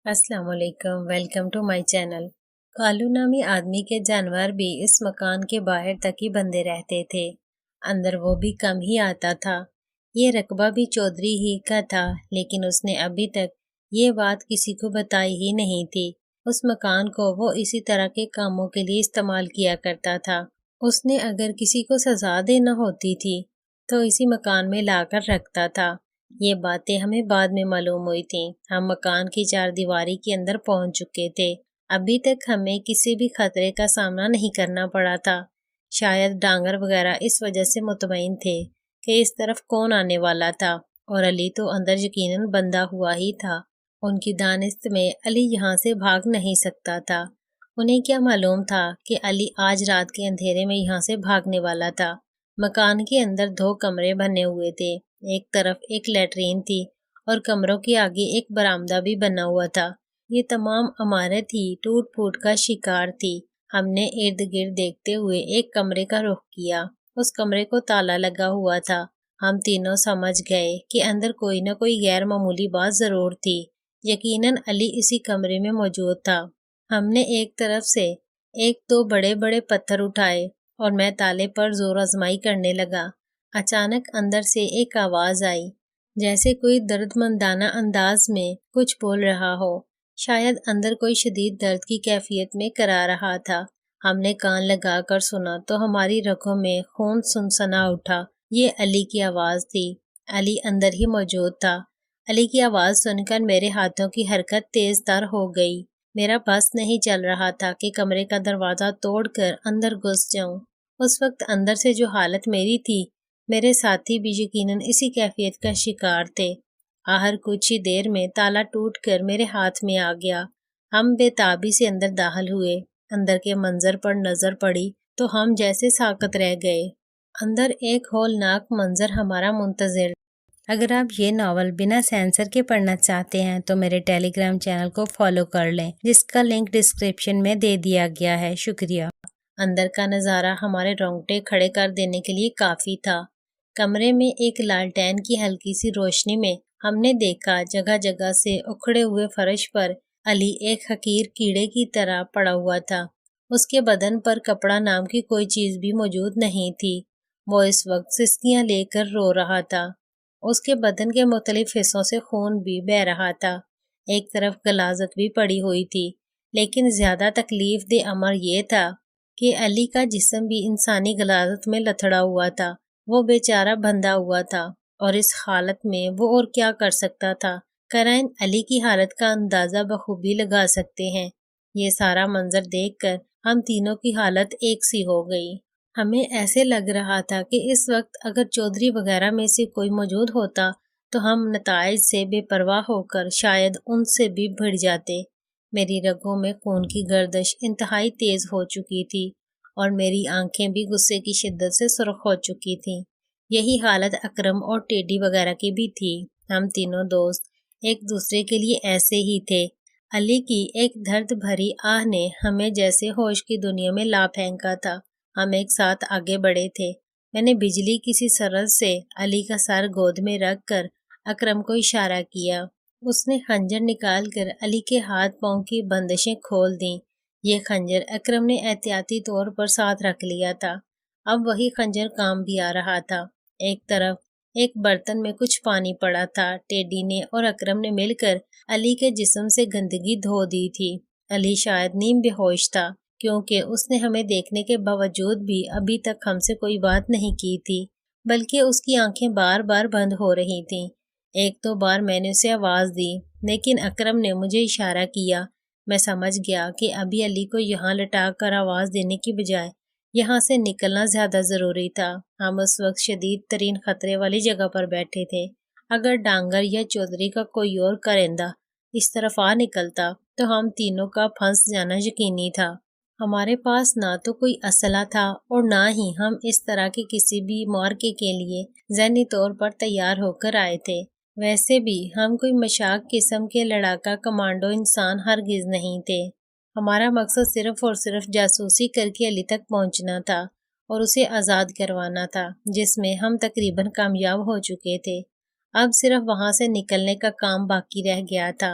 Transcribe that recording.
السلام علیکم، welcome to my channel. کالو نامی آدمی کے جانور بھی اس مکان کے باہر تک ہی بندے رہتے تھے، اندر وہ بھی کم ہی آتا تھا۔ یہ رقبہ بھی چودھری ہی کا تھا، لیکن اس نے ابھی تک یہ بات کسی کو بتائی ہی نہیں تھی۔ اس مکان کو وہ اسی طرح کے کاموں کے لیے استعمال کیا کرتا تھا۔ اس نے اگر کسی کو سزا دینا ہوتی تھی تو اسی مکان میں لا کر رکھتا تھا۔ یہ باتیں ہمیں بعد میں معلوم ہوئی تھیں۔ ہم مکان کی چار دیواری کے اندر پہنچ چکے تھے۔ ابھی تک ہمیں کسی بھی خطرے کا سامنا نہیں کرنا پڑا تھا۔ شاید ڈانگر وغیرہ اس وجہ سے مطمئن تھے کہ اس طرف کون آنے والا تھا، اور علی تو اندر یقیناً بندہ ہوا ہی تھا۔ ان کی دانست میں علی یہاں سے بھاگ نہیں سکتا تھا۔ انہیں کیا معلوم تھا کہ علی آج رات کے اندھیرے میں یہاں سے بھاگنے والا تھا۔ مکان کے اندر دو کمرے بنے ہوئے تھے۔ ایک طرف ایک لیٹرین تھی اور کمروں کے آگے ایک برآمدہ بھی بنا ہوا تھا۔ یہ تمام عمارت ہی ٹوٹ پھوٹ کا شکار تھی۔ ہم نے ارد گرد دیکھتے ہوئے ایک کمرے کا رخ کیا۔ اس کمرے کو تالا لگا ہوا تھا۔ ہم تینوں سمجھ گئے کہ اندر کوئی نہ کوئی غیر معمولی بات ضرور تھی۔ یقیناً علی اسی کمرے میں موجود تھا۔ ہم نے ایک طرف سے ایک دو بڑے بڑے پتھر اٹھائے اور میں تالے پر زور آزمائی کرنے لگا۔ اچانک اندر سے ایک آواز آئی، جیسے کوئی درد مندانہ انداز میں کچھ بول رہا ہو۔ شاید اندر کوئی شدید درد کی کیفیت میں کرا رہا تھا۔ ہم نے کان لگا کر سنا تو ہماری رگوں میں خون سنسنا اٹھا۔ یہ علی کی آواز تھی۔ علی اندر ہی موجود تھا۔ علی کی آواز سن کر میرے ہاتھوں کی حرکت تیز تر ہو گئی۔ میرا بس نہیں چل رہا تھا کہ کمرے کا دروازہ توڑ کر اندر گھس جاؤں۔ اس وقت اندر سے جو حالت میری تھی، میرے ساتھی بھی یقیناً اسی کیفیت کا شکار تھے۔ آخر کچھ ہی دیر میں تالا ٹوٹ کر میرے ہاتھ میں آ گیا۔ ہم بے تابی سے اندر داخل ہوئے۔ اندر کے منظر پر نظر پڑی تو ہم جیسے ساکت رہ گئے۔ اندر ایک ہولناک منظر ہمارا منتظر۔ اگر آپ یہ ناول بنا سینسر کے پڑھنا چاہتے ہیں تو میرے ٹیلی گرام چینل کو فالو کر لیں، جس کا لنک ڈسکرپشن میں دے دیا گیا ہے۔ شکریہ۔ اندر کا نظارہ ہمارے رونگٹے کھڑے کر دینے کے لیے کافی تھا۔ کمرے میں ایک لالٹین کی ہلکی سی روشنی میں ہم نے دیکھا جگہ جگہ سے اکھڑے ہوئے فرش پر علی ایک حقیر کیڑے کی طرح پڑا ہوا تھا۔ اس کے بدن پر کپڑا نام کی کوئی چیز بھی موجود نہیں تھی۔ وہ اس وقت سسکیاں لے کر رو رہا تھا۔ اس کے بدن کے مختلف حصوں سے خون بھی بہہ رہا تھا۔ ایک طرف غلاظت بھی پڑی ہوئی تھی، لیکن زیادہ تکلیف دہ امر یہ تھا کہ علی کا جسم بھی انسانی غلاظت میں لتھڑا ہوا تھا۔ وہ بیچارہ بندھا ہوا تھا، اور اس حالت میں وہ اور کیا کر سکتا تھا؟ قرائن علی کی حالت کا اندازہ بخوبی لگا سکتے ہیں۔ یہ سارا منظر دیکھ کر ہم تینوں کی حالت ایک سی ہو گئی۔ ہمیں ایسے لگ رہا تھا کہ اس وقت اگر چودھری وغیرہ میں سے کوئی موجود ہوتا تو ہم نتائج سے بے پرواہ ہو کر شاید ان سے بھی بھڑ جاتے۔ میری رگوں میں خون کی گردش انتہائی تیز ہو چکی تھی، اور میری آنکھیں بھی غصے کی شدت سے سرخ ہو چکی تھیں۔ یہی حالت اکرم اور ٹیڈی وغیرہ کی بھی تھی۔ ہم تینوں دوست ایک دوسرے کے لیے ایسے ہی تھے۔ علی کی ایک درد بھری آہ نے ہمیں جیسے ہوش کی دنیا میں لا پھینکا تھا۔ ہم ایک ساتھ آگے بڑھے تھے۔ میں نے بجلی کسی سرز سے علی کا سر گود میں رکھ کر اکرم کو اشارہ کیا۔ اس نے خنجر نکال کر علی کے ہاتھ پاؤں کی بندشیں کھول دیں۔ یہ خنجر اکرم نے احتیاطی طور پر ساتھ رکھ لیا تھا۔ اب وہی خنجر کام بھی آ رہا تھا۔ ایک طرف ایک برتن میں کچھ پانی پڑا تھا۔ ٹیڈی نے اور اکرم نے مل کر علی کے جسم سے گندگی دھو دی تھی۔ علی شاید نیم بے ہوش تھا، کیونکہ اس نے ہمیں دیکھنے کے باوجود بھی ابھی تک ہم سے کوئی بات نہیں کی تھی، بلکہ اس کی آنکھیں بار بار بند ہو رہی تھیں۔ ایک دو بار میں نے اسے آواز دی، لیکن اکرم نے مجھے اشارہ کیا۔ میں سمجھ گیا کہ ابھی علی کو یہاں لٹا کر آواز دینے کی بجائے یہاں سے نکلنا زیادہ ضروری تھا۔ ہم اس وقت شدید ترین خطرے والی جگہ پر بیٹھے تھے۔ اگر ڈانگر یا چودھری کا کوئی اور کرندہ اس طرف آ نکلتا تو ہم تینوں کا پھنس جانا یقینی تھا۔ ہمارے پاس نہ تو کوئی اسلحہ تھا اور نہ ہی ہم اس طرح کے کسی بھی معرکے کے لیے ذہنی طور پر تیار ہو کر آئے تھے۔ ویسے بھی ہم کوئی مشاق قسم کے لڑاکا کمانڈو انسان ہرگز نہیں تھے۔ ہمارا مقصد صرف اور صرف جاسوسی کر کے علی تک پہنچنا تھا اور اسے آزاد کروانا تھا، جس میں ہم تقریباً کامیاب ہو چکے تھے۔ اب صرف وہاں سے نکلنے کا کام باقی رہ گیا تھا۔